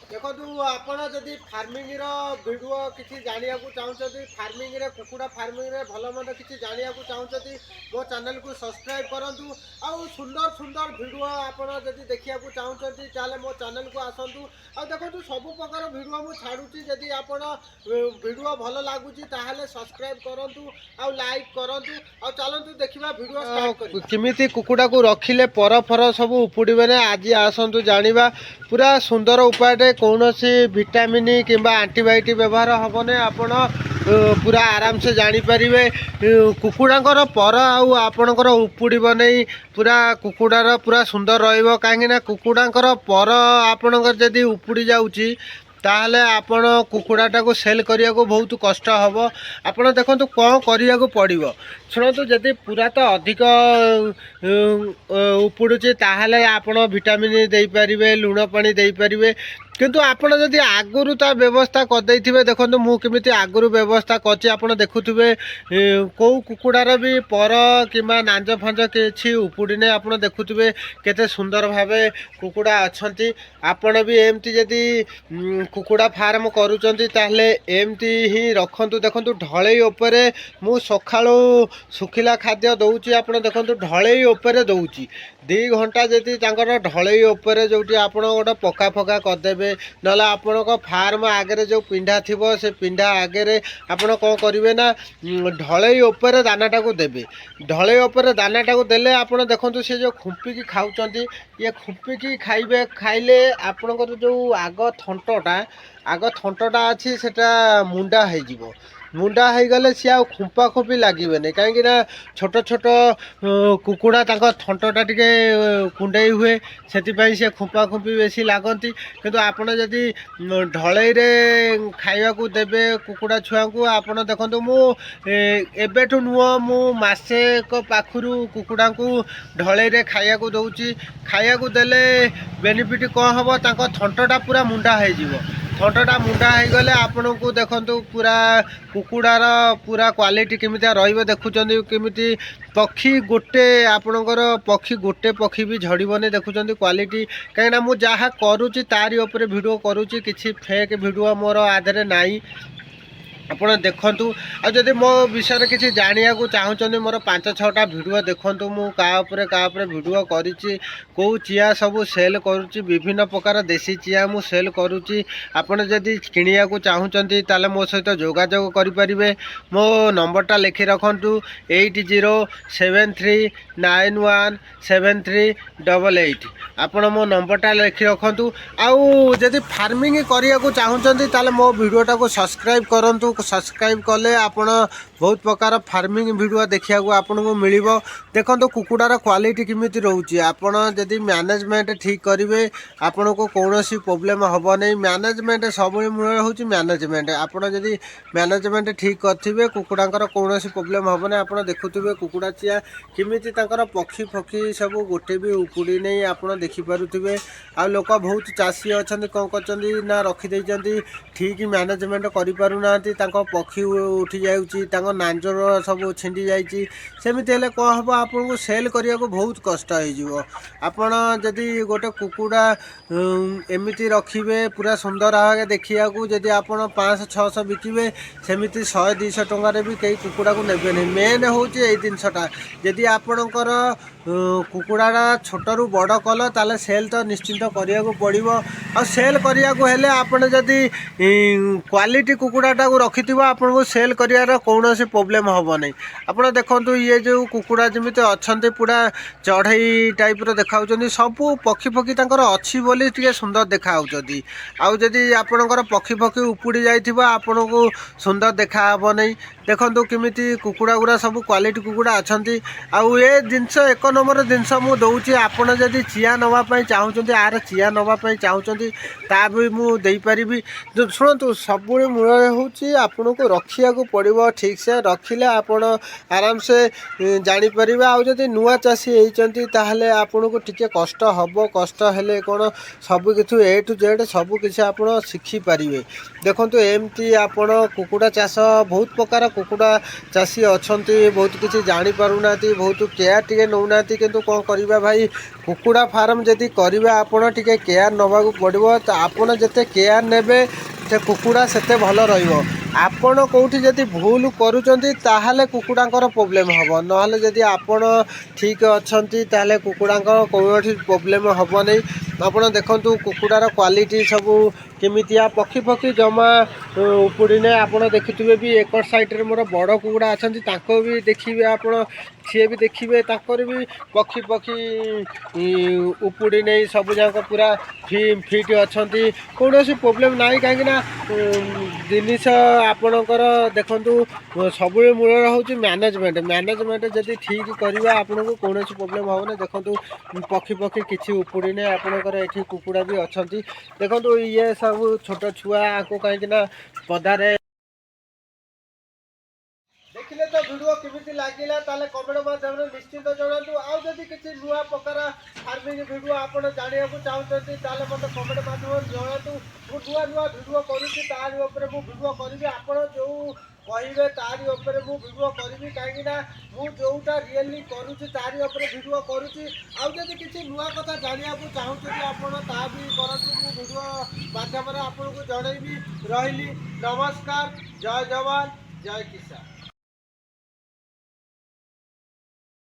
देखो आपण जदि फार्मिंग भिडियो किसी जाना चाहते फार्मिंग कुकुड़ा फार्मिंग भल मंद किसी जाना चाहते मो चैनल को सब्सक्राइब करूँ आउ सुंदर सुंदर भिडियो आपड़ जदि देखा चाहते ताले मो चैनल को आसतु आ देखो सब प्रकार भिडियो मुझे छाड़ुची जदि आपण भिडियो भल लगुच सब्सक्राइब करूँ आउ लाइक करूँ आ चलतु देखा भिडियो स्टार्ट किमिति कुकुड़ा को रखिले पर फर सब उपुड़े आज आसतु जाना पूरा सुंदर उपाय कौन भिटामिन कि आंटीबायोटिक व्यवहार हेबने आपण पूरा आराम से जानीपर कुकुड़ांकर पर आपणकर उपुड़ब नहीं पूरा कुकुड़ार पूरा सुंदर रही कुकुड़ांकर पर आपणकर जदि उपुड़ी जाऊँगी ताहले आपण कुकुड़ाटा को सेल करिया को बहुत कष्ट हम आपण देखो कौन करिया को पड़ो शुणु जदि पूरा तो अधिक उपुड़ुचे ताहले आपण विटामिन दे पारिबे लुण पानी दे पारिबे किंतु आपण जदि आगुरु ता व्यवस्था करदे देखो मुझे आगुरु व्यवस्था करछि आपण देखुथिबे कौ कुकुड़ार भी पर कि नांज फांज किछि उपुड़िने आपण देखुथिबे केते सुंदर भावे कुकुड़ा अछंती आपण भी एमती जदि कुकुड़ा फार्म करूचंती ताहले एमती ही रखंतु देखंतु ढळई उपरे मु सखाळो सुखिला खाद्य दउची आपण देखंतु ढळई उपरे दउची 2 घंटा जदि तांकर ढळई उपरे जोटी आपण गोटे पका फका करदेबे नला आपण फार्म आगे जो पिंडा थी से पिंडा आगे आपण कौन करेंगे ना ढलई उपरे दानाटा को देवे ढलई उपरे दानाटा को देले आपण देखो सी जो खुंपिकी खाऊँ ये खुंपिकी खाइबे खाइले आपणकर जो आग थंटटा अच्छी सेटा मुंडा हो मुंडा हो गले सी आ खुंपा खुंपी लगे कहीं छोट छोट कुकुड़ा थंटटा टी कुंडई हुए से सी खुंपा खुंपी बेसी लगती किंतु आपड़ जदि ढलई खावा को देवे कुकुड़ा छुआ को आपड़ देखो मुझे नुह मुसे पाखु कुकुड़ा को ढलई खाया को दौची खाया को देले बेनिफिट कौन हम थंटटा पूरा मुंडा हो थंटटा मुंडा हो गले आपण को देखो पूरा कुकुड़ार पूरा क्वालिटी केमिति रहिबो देखुचंदी केमिति पक्षी गोटे आपणकर पक्षी गोटे पक्षी भी झड़बनी देखुचंदी क्वालिटी कहीं मु जहाँ करुच्ची तारी उपरे वीडियो करुच्ची किसी फेक वीडियो मोर आधे नाई ଆପଣ ଦେଖନ୍ତୁ ଆଉ ଯଦି ମୋ ବିଷୟରେ କିଛି ଜାଣିବାକୁ ଚାହୁଁଛନ୍ତି ମୋର 5-6ଟା ଭିଡ଼ିଓ ଦେଖନ୍ତୁ ମୁଁ କାହା ଉପରେ ଭିଡ଼ିଓ କରିଛି କେଉଁ ଚିଆ ସବୁ ସେଲ୍ କରୁଛି ବିଭିନ୍ନ ପ୍ରକାର ଦେଶୀ ଚିଆ ମୁଁ ସେଲ୍ କରୁଛି ଆପଣ ଯଦି କିଣିବାକୁ ଚାହୁଁଛନ୍ତି ତାହେଲେ ମୋ ସହିତ ଯୋଗାଯୋଗ କରିପାରିବେ ମୋ ନମ୍ବରଟା ଲେଖି ରଖନ୍ତୁ 8073917388 ଆପଣ ମୋ ନମ୍ବରଟା ଲେଖି ରଖନ୍ତୁ ଆଉ ଯଦି ଫାର୍ମିଂ କରିବାକୁ ଚାହୁଁଛନ୍ତି ତାହେଲେ ମୋ ଭିଡ଼ିଓଟାକୁ ସବସ୍କ୍ରାଇବ୍ କରନ୍ତୁ सब्सक्राइब कले आपण बहुत प्रकार फार्मिंग वीडियो देखा आपको मिल देखो कुकुड़ार क्वालिटी किमिति रोचे आपण जदि मैनेजमेंट ठीक करेंगे आपण को कौन प्रोब्लेम हम नहीं मैनेजमेंट सब मूल हूँ मैनेजमेंट आपड़ जदि मैनेजमेंट ठीक करेंगे कुकुड़ांकर कौन प्रोब्लेम हम नहीं आप देखुवे कुकुड़ा चिया किमिति पक्षी फक्षी सब गोटे भी उपुड़ी नहीं आप देखिपे आ लोक बहुत चाषी अच्छा कौन कर रखिदे ठीक मैनेजमेंट करें पक्षी उठी जाऊँगी नांजर सब छिंडी जाइए सेमती हेल्ले कौन हम आपको सेल करने को बहुत कष्ट हो आपण जदि गोटे कुकुड़ा एमती रखिए पूरा सुंदर भाव देखा जदि आप 500-600 बिकिबे सेमती 100-200 टकर भी कई कुकुड़ा को नेबे नहीं मेन हूँ ये जिनसटा जदि आपणकर कुकुड़ा छोटू बड़ कल ताले सेल तो निश्चिंत करने को पड़ो आ सेल करने को हेले आपण जदि क्वालिटी कुकुड़ाटा को रखि आपन को सेल कर कौन प्रोब्लेम हम नहीं आप देखो ये जो कुकुड़ा जमी अच्छा पूरा चढ़ई टाइप देखा सब पक्षी फक्षी अच्छी बोली टे सुंदर देखा आउ जदि आपणकर पक्षी फक्षी उपुड़ी जाइए आपन को सुंदर देखा नहीं देखो किमिति कुकुड़ा गुरा सब क्वालिटी कुकुड़ा अच्छा आउ ये जिनस 1 नंबर जिनस मु दौची आपड़ जदि चिया नापी चाहूँगी आर चिया नापी चाहूँगी ता भी मुझे शुणु सब मूल हूँ आपन को रखा पड़ो ठीक से रखिले आपण आराम से जापर आदि नुआ चाषी होती आपन को टिके कष्ट हम कष्ट हेले कौन सब किछु A to Z सब किसी आप शिखिपारे देखो एमती आपण कुकुड़ा चाष बहुत प्रकार कुकुड़ा चाषी अच्छा बहुत किसी जापना बहुत केयर टे नौना कि कौन करवा भाई कुकुड़ा फार्म जदि करेंगे आपड़ टे केयर नवा पड़ो तो आपड़ जिते केयर ने से कुकुड़ा सेते भल आपण कौटी जदि भूल करुँचे कुकुड़ांकर प्रोब्लेम हम ना जदि आपण ठीक अच्छा ताले कुकुड़ांकर कौन प्रोब्लेम हम नहीं। आप देखु कुकुड़ार क्वालिटी सब केमितिया पक्षी पक्षी जमा उपुड़ने आप देखुवे भी एक साइड्रे मोर बड़ कुकुड़ा अच्छा भी देखिए आप सी भी देखिए भी पक्षी पक्षी उपुड़ी नहीं सब जाक पूरा फिट अच्छा कौन प्रोब्लेम ना कहीं जिनिस आपणकर देखु सब मूल हूँ मैनेजमेंट मैनेजमेंट जदि ठीक करवा आपन को कौन प्रोब्लेम हम ना देखु पक्षी पक्षी किसी उपुड़ी आपणकर ये कुकुड़ा भी अच्छा देखो ये सब छोट छुआ को कहीं पदारे देखिले तो वीडियो केमिति लागिला ताले कमेंट माध्यम निश्चित जणातु आउ जदि किछि नुआ प्रकार फार्मिंग वीडियो आपण जानिया को चाहते ताले मते कमेंट माध्यम जणातु मु नुआ नुआ वीडियो करूछि तारि ऊपर मु वीडियो करिवि आपण जो कहिबे तारि ऊपर मु वीडियो करिवि काहे ना मु जोटा रियली करूछि तारि ऊपर वीडियो करूछि आउ जदि किछि नुआ कथा जानिया को चाहते आपण ता भी करतु मु वीडियो माध्यम रे आपण को जणैबि रहिली। नमस्कार, जय जवान जय किसान।